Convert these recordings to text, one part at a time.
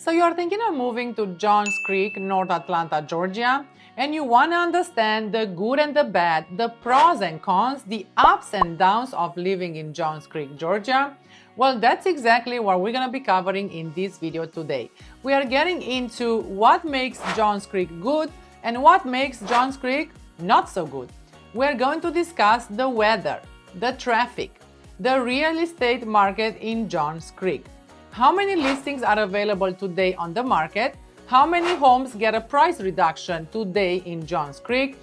So you're thinking of moving to Johns Creek, North Atlanta, Georgia, and you want to understand the good and the bad, the pros and cons, the ups and downs of living in Johns Creek, Georgia? Well, that's exactly what we're going to be covering in this video today. We are getting into what makes Johns Creek good and what makes Johns Creek not so good. We're going to discuss the weather, the traffic, the real estate market in Johns Creek. How many listings are available today on the market? How many homes get a price reduction today in Johns Creek?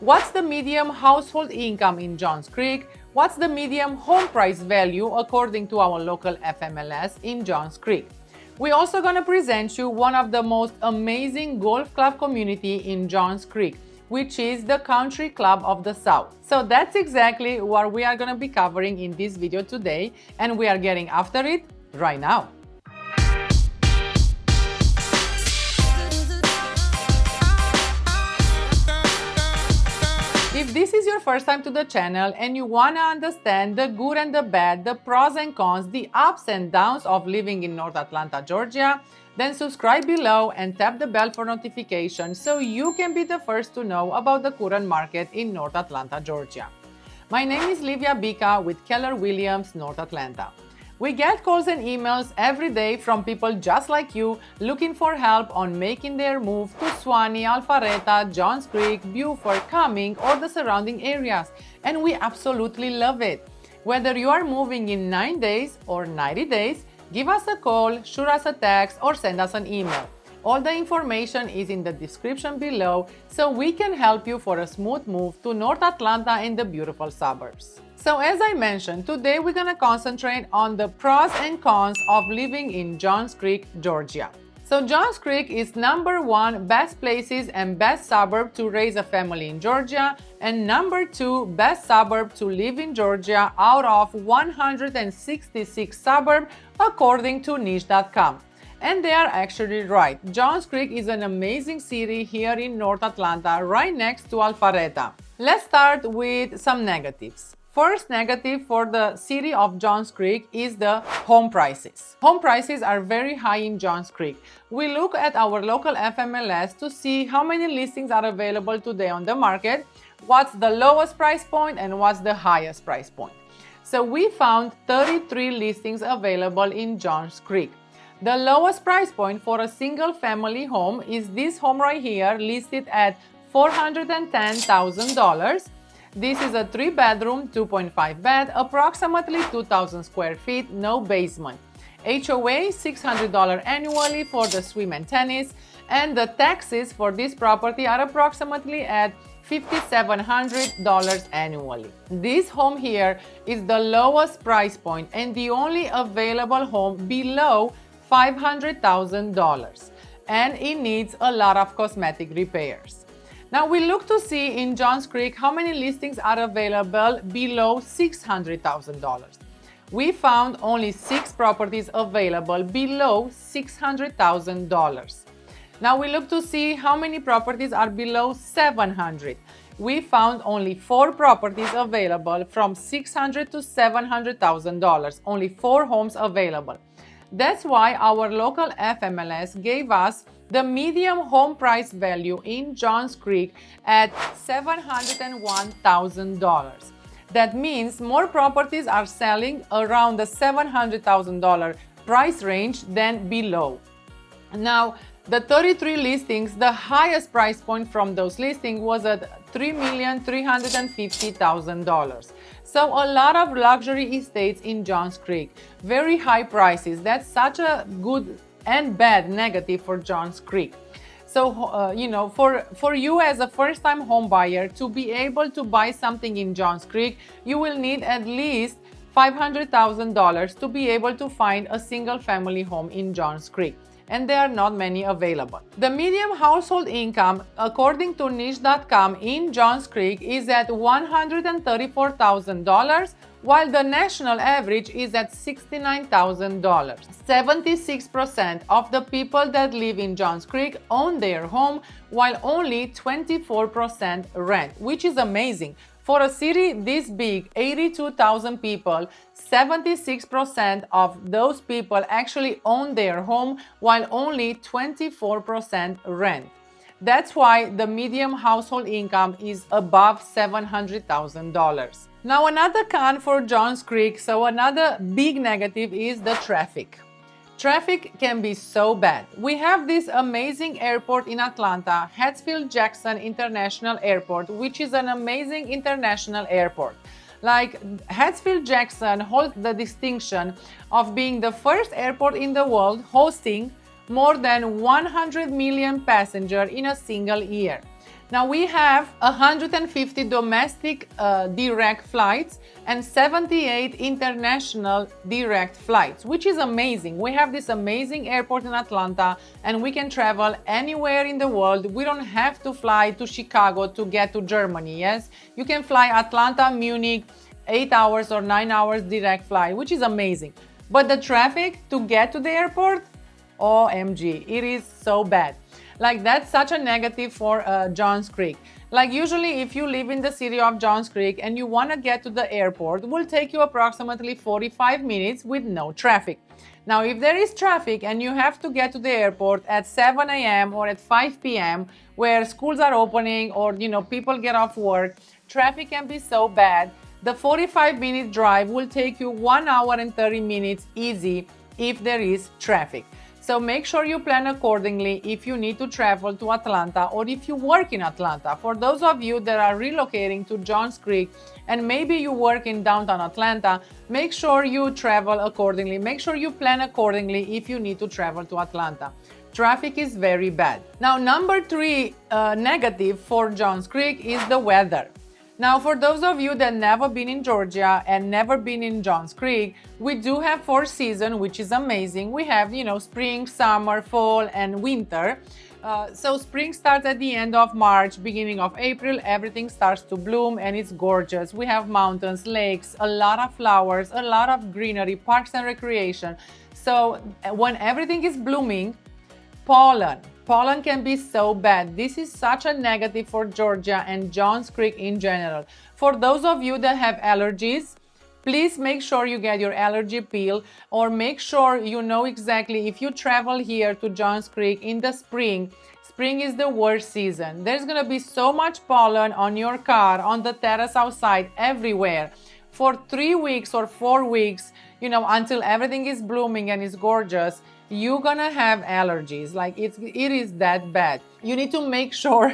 What's the median household income in Johns Creek? What's the median home price value according to our local FMLS in Johns Creek? We're also going to present you one of the most amazing golf club community in Johns Creek, which is the Country Club of the South. So that's exactly what we are going to be covering in this video today, and we are getting after it right now. If this is your first time to the channel and you want to understand the good and the bad, the pros and cons, the ups and downs of living in North Atlanta, Georgia, then subscribe below and tap the bell for notifications so you can be the first to know about the current market in North Atlanta, Georgia. My name is Livia Bica with Keller Williams, North Atlanta. We get calls and emails every day from people just like you looking for help on making their move to Suwannee, Alpharetta, Johns Creek, Beaufort, Cumming, or the surrounding areas, and we absolutely love it. Whether you are moving in 9 days or 90 days, give us a call, shoot us a text, or send us an email. All the information is in the description below so we can help you for a smooth move to North Atlanta and the beautiful suburbs. So as I mentioned, today we're going to concentrate on the pros and cons of living in Johns Creek, Georgia. So Johns Creek is #1 best places and best suburb to raise a family in Georgia, and #2 best suburb to live in Georgia out of 166 suburbs according to niche.com. And they are actually right. Johns Creek is an amazing city here in North Atlanta, right next to Alpharetta. Let's start with some negatives. First negative for the city of Johns Creek is the home prices. Home prices are very high in Johns Creek. We look at our local FMLS to see how many listings are available today on the market, what's the lowest price point and what's the highest price point. So we found 33 listings available in Johns Creek. The lowest price point for a single family home is this home right here, listed at $410,000. This is a 3-bedroom, 2.5 bed, approximately 2,000 square feet, no basement. HOA $600 annually for the swim and tennis, and the taxes for this property are approximately at $5,700 annually. This home here is the lowest price point and the only available home below $500,000, and it needs a lot of cosmetic repairs. Now we look to see in Johns Creek how many listings are available below $600,000. We found only 6 properties available below $600,000. Now we look to see how many properties are below $700,000. We found only 4 properties available from $600,000 to $700,000, only 4 homes available. That's why our local FMLS gave us the median home price value in Johns Creek at $701,000. That means more properties are selling around the $700,000 price range than below. Now, the 33 listings, the highest price point from those listings was at $3,350,000. So a lot of luxury estates in Johns Creek, very high prices. That's such a good and bad negative for Johns Creek. So, for you as a first-time home buyer to be able to buy something in Johns Creek, you will need at least $500,000 to be able to find a single-family home in Johns Creek, and there are not many available. The median household income, according to niche.com in Johns Creek, is at $134,000, while the national average is at $69,000. 76% of the people that live in Johns Creek own their home, while only 24% rent, which is amazing. For a city this big, 82,000 people, 76% of those people actually own their home, while only 24% rent. That's why the median household income is above $700,000. Now, another con for Johns Creek, so another big negative, is the traffic. Traffic can be so bad. We have this amazing airport in Atlanta, Hartsfield-Jackson International Airport, which is an amazing international airport. Like, Hartsfield-Jackson holds the distinction of being the first airport in the world hosting more than 100 million passengers in a single year. Now, we have 150 domestic direct flights and 78 international direct flights, which is amazing. We have this amazing airport in Atlanta, and we can travel anywhere in the world. We don't have to fly to Chicago to get to Germany, yes? You can fly Atlanta, Munich, 8 hours or 9 hours direct flight, which is amazing. But the traffic to get to the airport, OMG, it is so bad. Like, that's such a negative for Johns Creek. Like, usually if you live in the city of Johns Creek and you want to get to the airport, it will take you approximately 45 minutes with no traffic. Now, if there is traffic and you have to get to the airport at 7 a.m. or at 5 p.m. where schools are opening or, people get off work, traffic can be so bad. The 45-minute drive will take you 1 hour and 30 minutes easy if there is traffic. So make sure you plan accordingly if you need to travel to Atlanta or if you work in Atlanta. For those of you that are relocating to Johns Creek and maybe you work in downtown Atlanta, make sure you travel accordingly. Make sure you plan accordingly if you need to travel to Atlanta. Traffic is very bad. Now, number 3 negative for Johns Creek is the weather. Now, for those of you that never been in Georgia and never been in Johns Creek, we do have 4 seasons, which is amazing. We have, spring, summer, fall, and winter. So spring starts at the end of March, beginning of April, everything starts to bloom and it's gorgeous. We have mountains, lakes, a lot of flowers, a lot of greenery, parks and recreation. So when everything is blooming, Pollen can be so bad. This is such a negative for Georgia and Johns Creek in general. For those of you that have allergies, please make sure you get your allergy pill, or make sure you know exactly if you travel here to Johns Creek in the spring. Spring is the worst season. There's gonna be so much pollen on your car, on the terrace outside, everywhere. For 3 weeks or 4 weeks, until everything is blooming and is gorgeous, you're gonna have allergies. Like, it is that bad. You need to make sure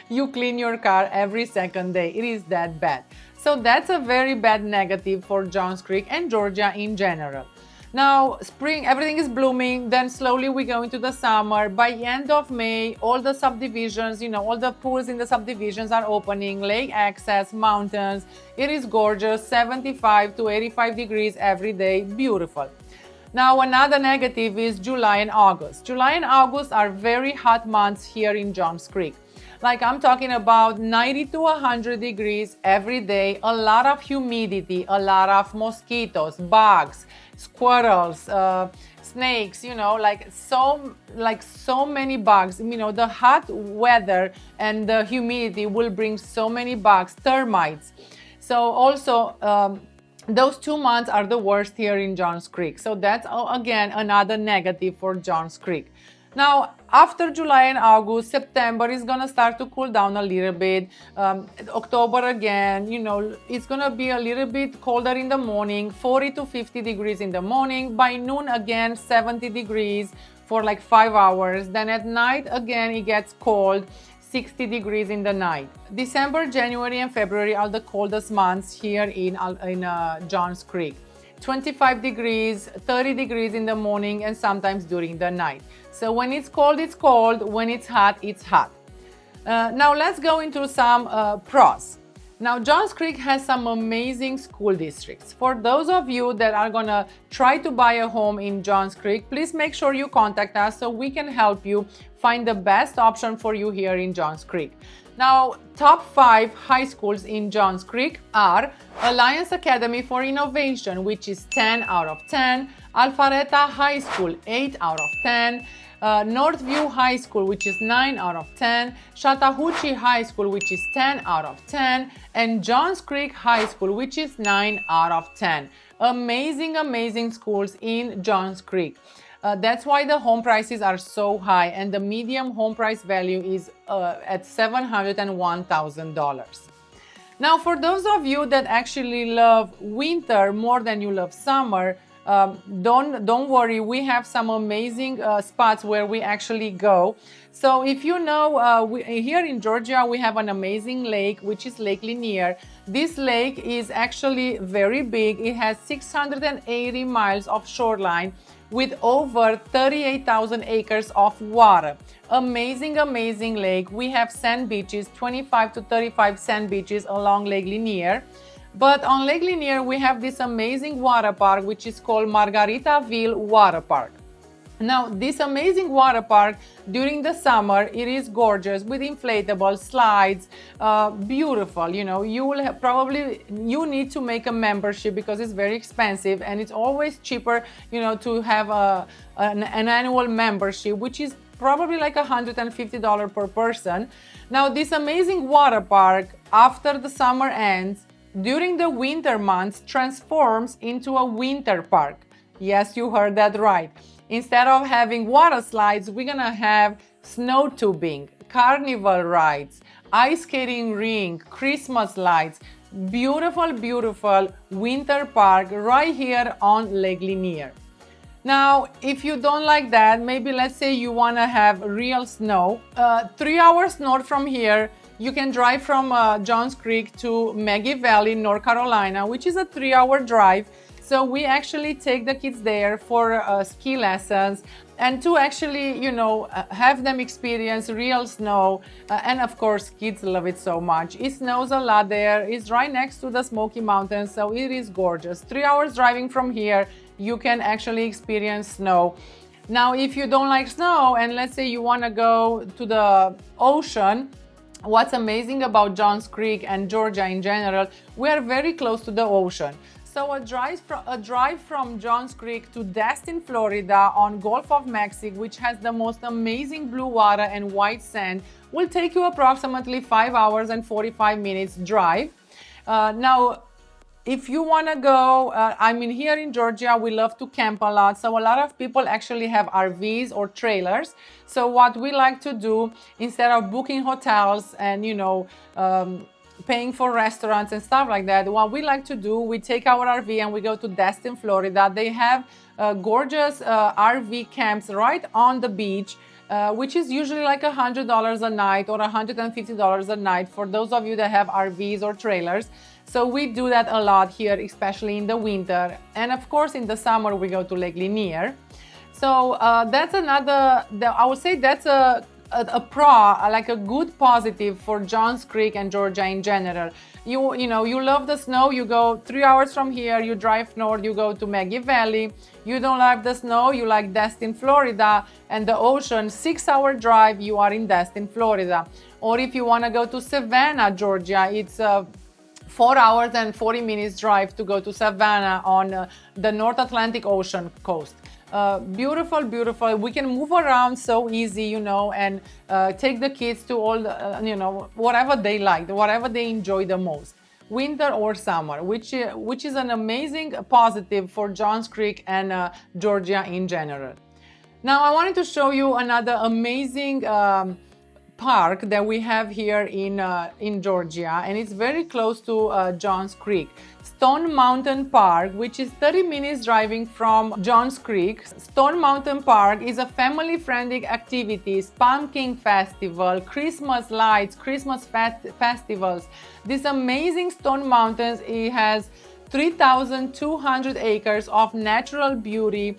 you clean your car every second day. It is that bad. So that's a very bad negative for Johns Creek and Georgia in general. Now, spring, everything is blooming, then slowly we go into the summer. By end of May, all the subdivisions, all the pools in the subdivisions are opening, lake access, mountains. It is gorgeous, 75 to 85 degrees every day, beautiful. Now, another negative is July and August. July and August are very hot months here in Johns Creek. Like, I'm talking about 90 to 100 degrees every day, a lot of humidity, a lot of mosquitoes, bugs, squirrels, snakes, so many bugs. The hot weather and the humidity will bring so many bugs, termites. So also, those 2 months are the worst here in Johns Creek. So that's, again, another negative for Johns Creek. Now, after July and August, September is going to start to cool down a little bit. October again, it's going to be a little bit colder in the morning, 40 to 50 degrees in the morning. By noon, again, 70 degrees for like 5 hours. Then at night, again, it gets cold. 60 degrees in the night. December, January, and February are the coldest months here in Johns Creek. 25 degrees, 30 degrees in the morning, and sometimes during the night. So when it's cold, it's cold. When it's hot, it's hot. Now let's go into some pros. Now, Johns Creek has some amazing school districts. For those of you that are gonna try to buy a home in Johns Creek, please make sure you contact us so we can help you find the best option for you here in Johns Creek. Now, top 5 high schools in Johns Creek are Alliance Academy for Innovation, which is 10 out of 10, Alpharetta High School, 8 out of 10, Northview High School, which is 9 out of 10, Chattahoochee High School, which is 10 out of 10, and Johns Creek High School, which is 9 out of 10. Amazing, amazing schools in Johns Creek. That's why the home prices are so high, and the median home price value is at $701,000. Now, for those of you that actually love winter more than you love summer, don't worry, we have some amazing spots where we actually go. So if you know, here in Georgia, we have an amazing lake, which is Lake Lanier. This lake is actually very big. It has 680 miles of shoreline with over 38,000 acres of water. Amazing, amazing lake. We have sand beaches, 25 to 35 sand beaches along Lake Lanier. But on Lake Lanier, we have this amazing water park, which is called Margaritaville Water Park. Now, this amazing water park, during the summer, it is gorgeous with inflatable slides, beautiful. You know, you will have you need to make a membership because it's very expensive, and it's always cheaper, you know, to have an annual membership, which is probably like $150 per person. Now, this amazing water park, after the summer ends, during the winter months, transforms into a winter park. Yes, you heard that right. Instead of having water slides, we're gonna have snow tubing, carnival rides, ice skating rink, Christmas lights. Beautiful, beautiful winter park right here on Lake Lanier. Now, if you don't like that, maybe let's say you wanna have real snow. 3 hours north from here, you can drive from Johns Creek to Maggie Valley, North Carolina, which is a 3-hour drive. So we actually take the kids there for ski lessons and to actually, you know, have them experience real snow. And of course, kids love it so much. It snows a lot there. It's right next to the Smoky Mountains, so it is gorgeous. 3 hours driving from here, you can actually experience snow. Now, if you don't like snow and let's say you want to go to the ocean, what's amazing about Johns Creek and Georgia in general, we are very close to the ocean. So a drive from Johns Creek to Destin, Florida on Gulf of Mexico, which has the most amazing blue water and white sand, will take you approximately 5 hours and 45 minutes drive. Now, if you want to go, I mean, here in Georgia, we love to camp a lot. So a lot of people actually have RVs or trailers. So what we like to do, instead of booking hotels and, you know, paying for restaurants and stuff like that, what we like to do, we take our RV and we go to Destin, Florida. They have gorgeous RV camps right on the beach, which is usually like $100 a night or $150 a night for those of you that have RVs or trailers. So we do that a lot here, especially in the winter. And of course, in the summer, we go to Lake Lanier. So that's another, I would say that's a like a good positive for Johns Creek and Georgia in general. You know, you love the snow, you go 3 hours from here, you drive north, you go to Maggie Valley. You don't like the snow, you like Destin, Florida, and the ocean, 6-hour drive, you are in Destin, Florida. Or if you want to go to Savannah, Georgia, it's 4 hours and 40 minutes drive to go to Savannah on the North Atlantic Ocean coast. Beautiful, beautiful. We can move around so easy, you know, and take the kids to all the, you know, whatever they like, whatever they enjoy the most, winter or summer, which is an amazing positive for Johns Creek and Georgia in general. Now, I wanted to show you another amazing park that we have here in Georgia, and it's very close to Johns Creek. Stone Mountain Park, which is 30 minutes driving from Johns Creek. Stone Mountain Park is a family-friendly activities, pumpkin festival, Christmas lights, Christmas festivals. This amazing Stone Mountains, it has 3,200 acres of natural beauty,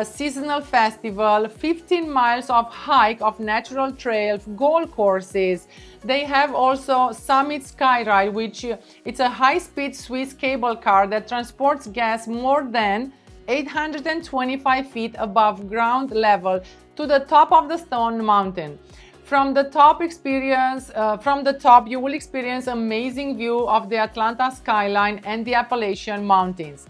seasonal festival, 15 miles of hike of natural trails, golf courses. They have also Summit Skyride, which it's a high-speed Swiss cable car that transports guests more than 825 feet above ground level to the top of the Stone Mountain. From the top you will experience amazing view of the Atlanta skyline and the Appalachian Mountains.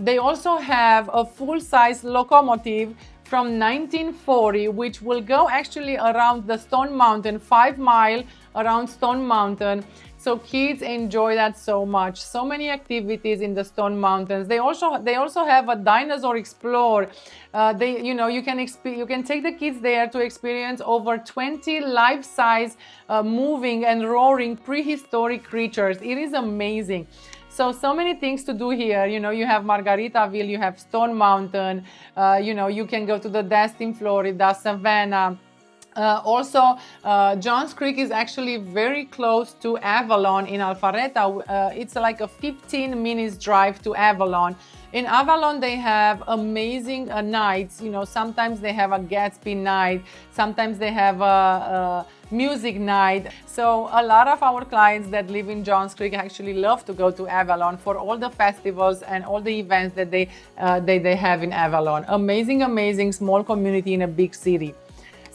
They also have a full-size locomotive from 1940, which will go actually around the Stone Mountain, 5 mile around Stone Mountain. So kids enjoy that so much. So many activities in the Stone Mountains. They also have a dinosaur explore. You can take the kids there to experience over 20 life-size moving and roaring prehistoric creatures. It is amazing. So many things to do here. You have Margaritaville, you have Stone Mountain, you can go to the Destin, Florida, Savannah. Johns Creek is actually very close to Avalon in Alpharetta. It's like a 15 minutes drive to Avalon. In Avalon, they have amazing nights. Sometimes they have a Gatsby night, sometimes they have a music night. So a lot of our clients that live in Johns Creek actually love to go to Avalon for all the festivals and all the events that they have in Avalon. Amazing small community in a big city.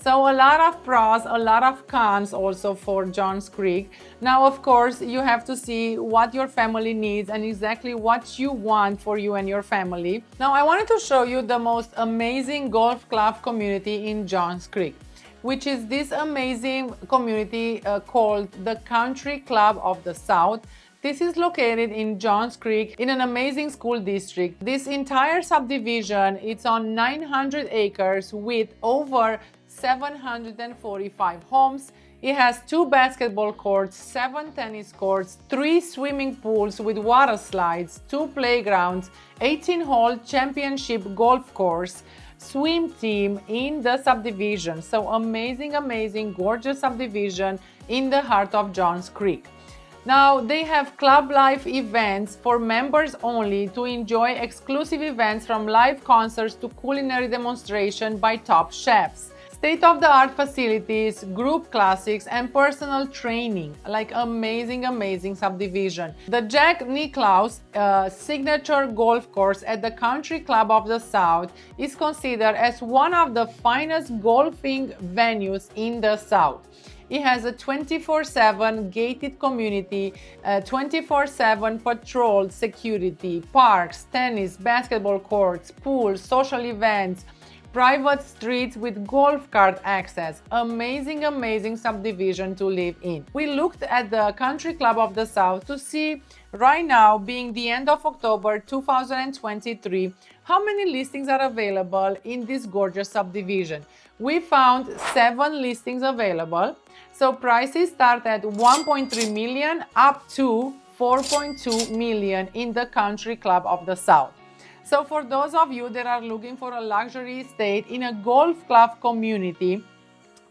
So a lot of pros, a lot of cons also for Johns Creek. Now, of course, you have to see what your family needs and exactly what you want for you and your family. Now, I wanted to show you the most amazing golf club community in Johns Creek, which is this amazing community called the Country Club of the South. This is located in Johns Creek in an amazing school district. This entire subdivision, it's on 900 acres with over 745 homes. It has 2 basketball courts, 7 tennis courts, 3 swimming pools with water slides, 2 playgrounds, 18-hole championship golf course, swim team in the subdivision. So amazing, gorgeous subdivision in the heart of Johns Creek. Now, they have club life events for members only to enjoy exclusive events from live concerts to culinary demonstration by top chefs. State-of-the-art facilities, group classics, and personal training. Like amazing subdivision. The Jack Nicklaus signature golf course at the Country Club of the South is considered as one of the finest golfing venues in the South. It has a 24/7 gated community, 24/7 patrolled security, parks, tennis, basketball courts, pools, social events, private streets with golf cart access. Amazing subdivision to live in. We looked at the Country Club of the South to see right now, being the end of October 2023, how many listings are available in this gorgeous subdivision. We found 7 listings available. So prices start at 1.3 million up to 4.2 million in the Country Club of the South. So for those of you that are looking for a luxury estate in a golf club community,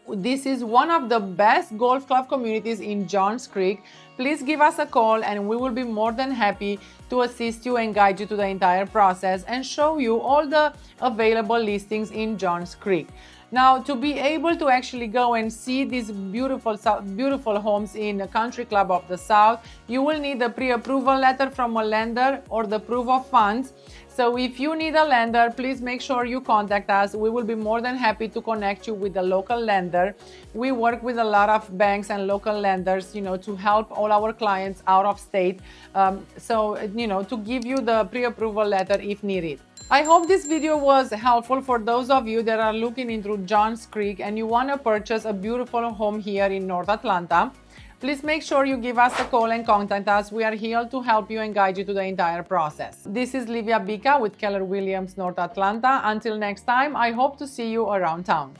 this is one of the best golf club communities in Johns Creek. Please give us a call and we will be more than happy to assist you and guide you to the entire process and show you all the available listings in Johns Creek. Now, to be able to actually go and see these beautiful homes in the Country Club of the South, you will need a pre-approval letter from a lender or the proof of funds. So if you need a lender, please make sure you contact us. We will be more than happy to connect you with a local lender. We work with a lot of banks and local lenders, to help all our clients out of state. To give you the pre-approval letter if needed. I hope this video was helpful for those of you that are looking into Johns Creek and you want to purchase a beautiful home here in North Atlanta. Please make sure you give us a call and contact us. We are here to help you and guide you to the entire process. This is Livia Bica with Keller Williams North Atlanta. Until next time, I hope to see you around town.